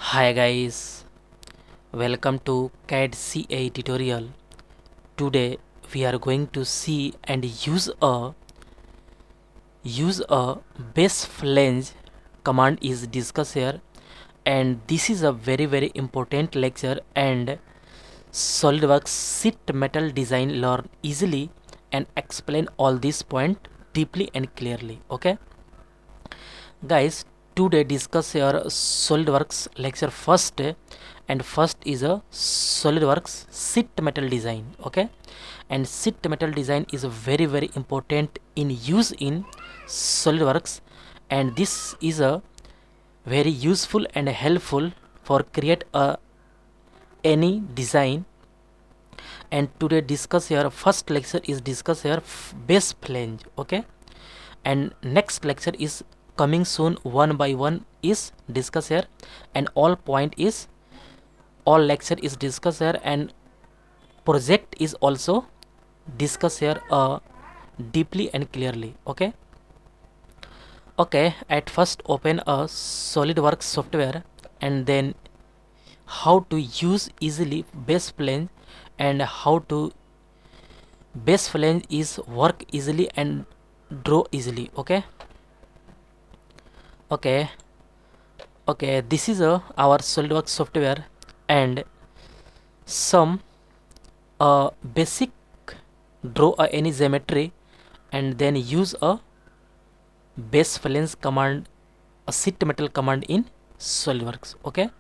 Hi guys, welcome to CAD CA tutorial. Today we are going to see and use a base flange command is discussed here, and this is a very important lecture, and Solidworks sheet metal design learn easily and explain all this point deeply and clearly. Okay guys, today discuss your Solidworks lecture first, and first is a Solidworks sheet metal design. Okay, and sheet metal design is very important in use in Solidworks, and this is a very useful and helpful for create a any design. And today discuss your first lecture is discuss your base flange. Okay, and next lecture is coming soon, one by one is discuss here, and all point is all lecture is discuss here, and project is also discuss here deeply and clearly. Okay, at first open a Solidworks software, and then how to use easily base flange, and how to base flange is work easily and draw easily. Okay, this is our Solidworks software, and some basic draw any geometry, and then use a base flange command, a sheet metal command in Solidworks. Okay,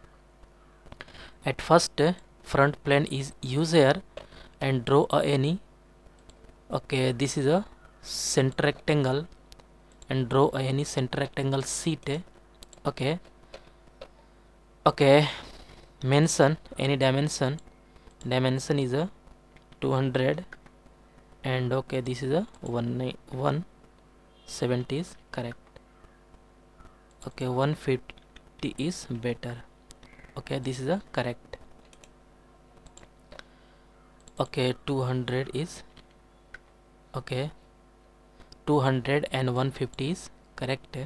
at first front plane is use here and draw any. Okay, this is a center rectangle, and draw any center rectangle sheet. Okay, mention any dimension is a 200, and okay, this is a 170 is correct. Okay, 150 is better. Okay, this is a correct. Okay, 200 is okay, 200 and 150 is correct.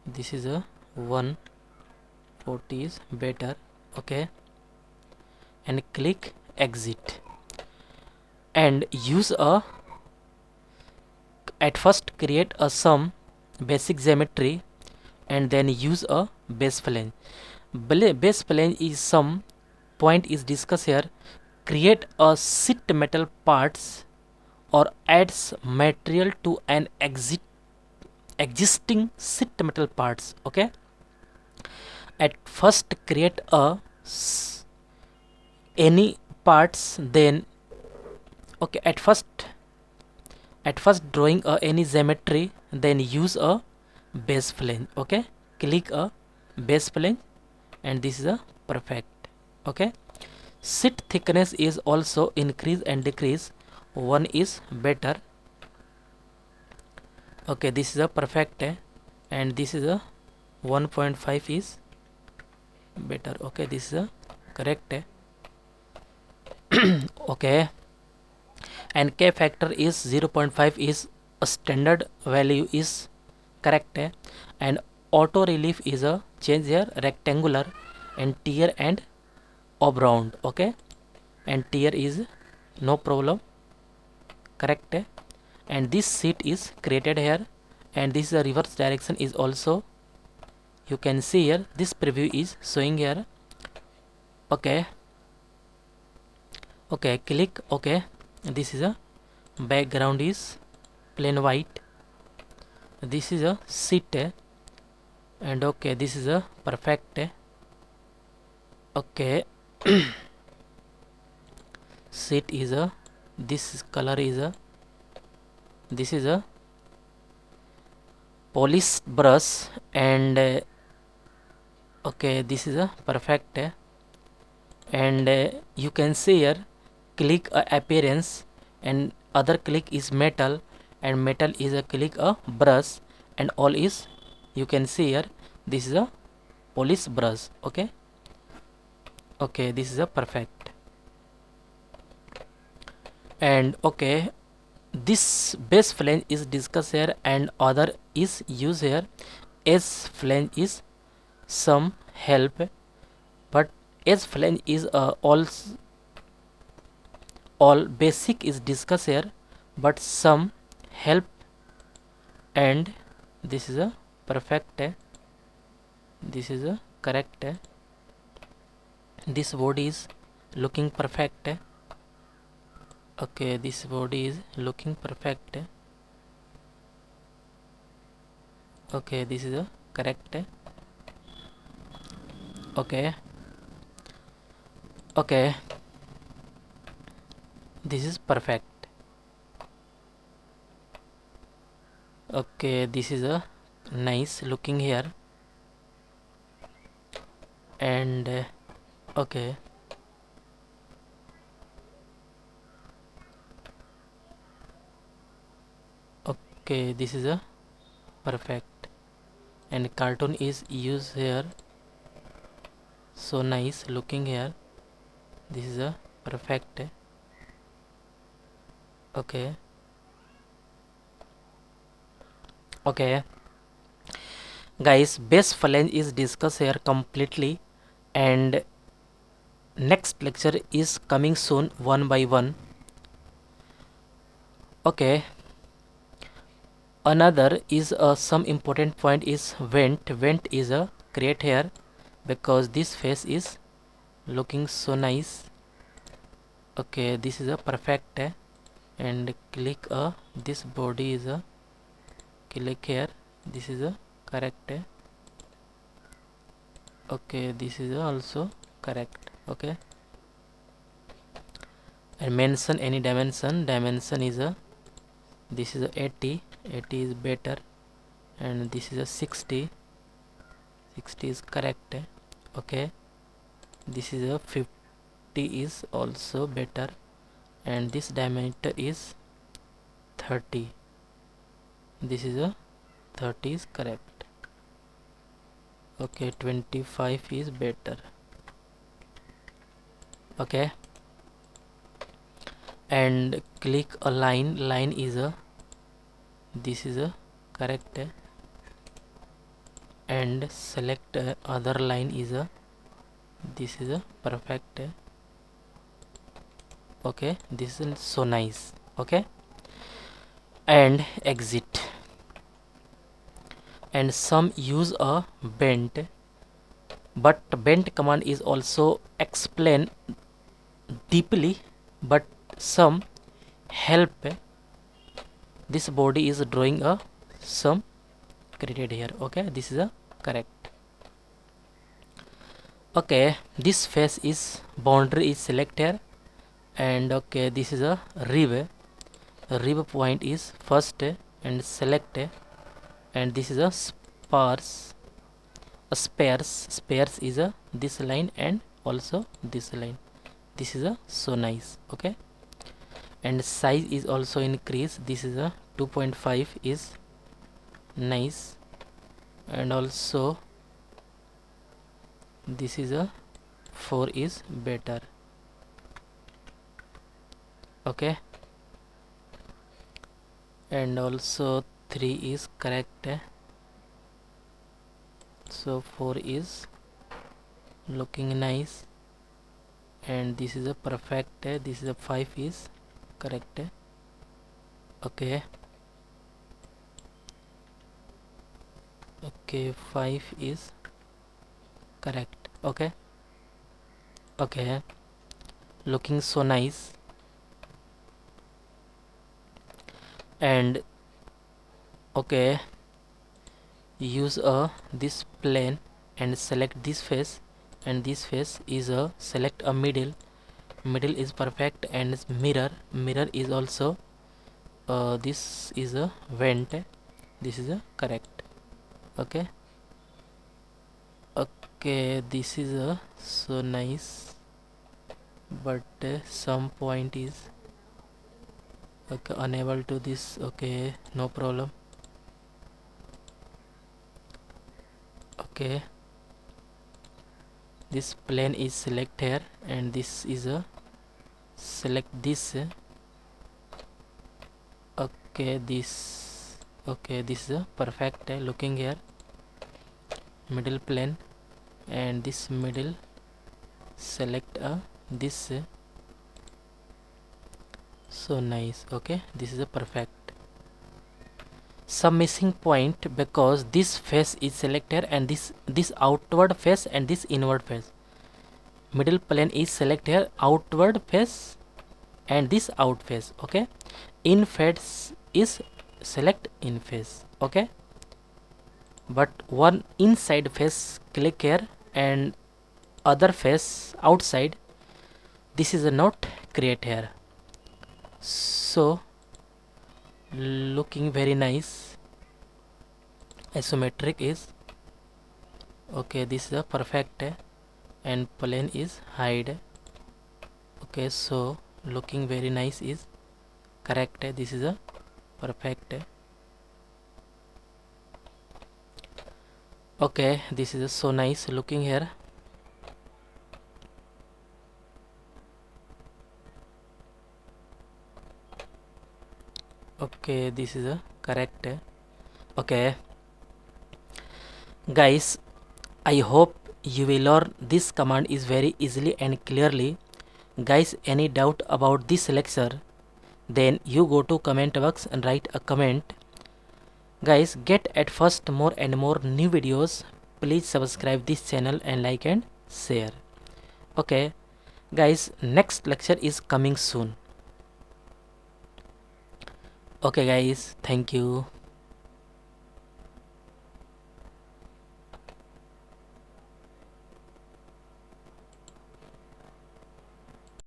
This is a 140 is better. Okay, and click exit, and use a at first create a some basic geometry, and then use a base flange. Base flange is some point is discussed here. Create a sheet metal parts or adds material to an existing sheet metal parts. Okay, at first create a any parts, then okay, at first drawing any geometry, then use a base flange. Okay, click a base flange, and this is a perfect. Okay, sheet thickness is also increase and decrease, one is better. Okay, this is a perfect, and this is a 1.5 is better. Okay, this is a correct. Okay, and K factor is 0.5 is a standard value is correct, and auto relief is a change here rectangular, and tier and oblong. Okay, and tier is no problem, correct, and this sheet is created here, and this is a reverse direction is also you can see here, this preview is showing here. Okay, click okay, this is a background is plain white, this is a sheet, and okay, this is a perfect. Okay, sheet is a this color is a this is a polish brush, and okay, this is a perfect, and you can see here click appearance, and other click is metal, and metal is a click a brush, and all is you can see here this is a polish brush. Okay, this is a perfect, and okay, this base flange is discussed here, and other is used here. S flange is some help, but as flange is all basic is discussed here, but some help, and this is a perfect, this is a correct, this body is looking perfect. Okay, this body is looking perfect. Okay, this is a correct. Okay, okay, this is perfect. Okay, this is a nice looking here, and okay, okay, this is a perfect, and cartoon is used here, so nice looking here, this is a perfect. Okay, okay guys, base flange is discussed here completely, and next lecture is coming soon one by one. Okay, another is some important point is vent is a create here, because this face is looking so nice. Okay, this is a perfect, and click this body is a click here, this is a correct. Okay, this is also correct. Okay, and mention any dimension is a, this is a 80 is better, and this is a 60 is correct. Okay, this is a 50 is also better, and this diameter is 30, this is a 30 is correct. Okay, 25 is better. Okay, and click a line is a, this is a correct, and select other line is a, this is a perfect. Okay, this is so nice. Okay, and exit, and some use a bent, but bent command is also explained deeply, but some help. This body is drawing a some created here. Okay, this is a correct. Okay, this face is boundary is select here, and okay, this is a rib point is first, and select, and this is a spares is a this line, and also this line, this is a so nice. Okay, and size is also increase, this is a 2.5 is nice, and also this is a 4 is better. Okay, and also 3 is correct, so 4 is looking nice, and this is a perfect, this is a 5 is correct. Okay, okay, 5 is correct. Okay, okay, looking so nice, and okay, use this plane and select this face, and this face is a select a middle is perfect, and mirror is also this is a vent, this is a correct. Okay, okay, this is a so nice, but some point is okay unable to this. Okay, no problem. Okay, this plane is select here, and this is a select this. Okay, this, okay, this is a perfect looking here, middle plane. and this middle select this so nice. Okay, this is a perfect. Some missing point because this face is selected and this outward face and this inward face. Middle plane is selected, outward face and this out face. Okay, in face is select in face. Okay, but one inside face click here and other face outside, this is a not create here. So looking very nice. Isometric is okay, this is a perfect and plane is hide. Okay, so looking very nice is correct. This is a perfect. Okay, this is so nice looking here. Okay, this is a correct. Okay guys, I hope you will learn this command is very easily and clearly. Guys, any doubt about this lecture, then you go to comment box and write a comment. Guys, get at first more and more new videos. Please subscribe this channel and like and share. Okay guys, next lecture is coming soon. Okay guys, thank you.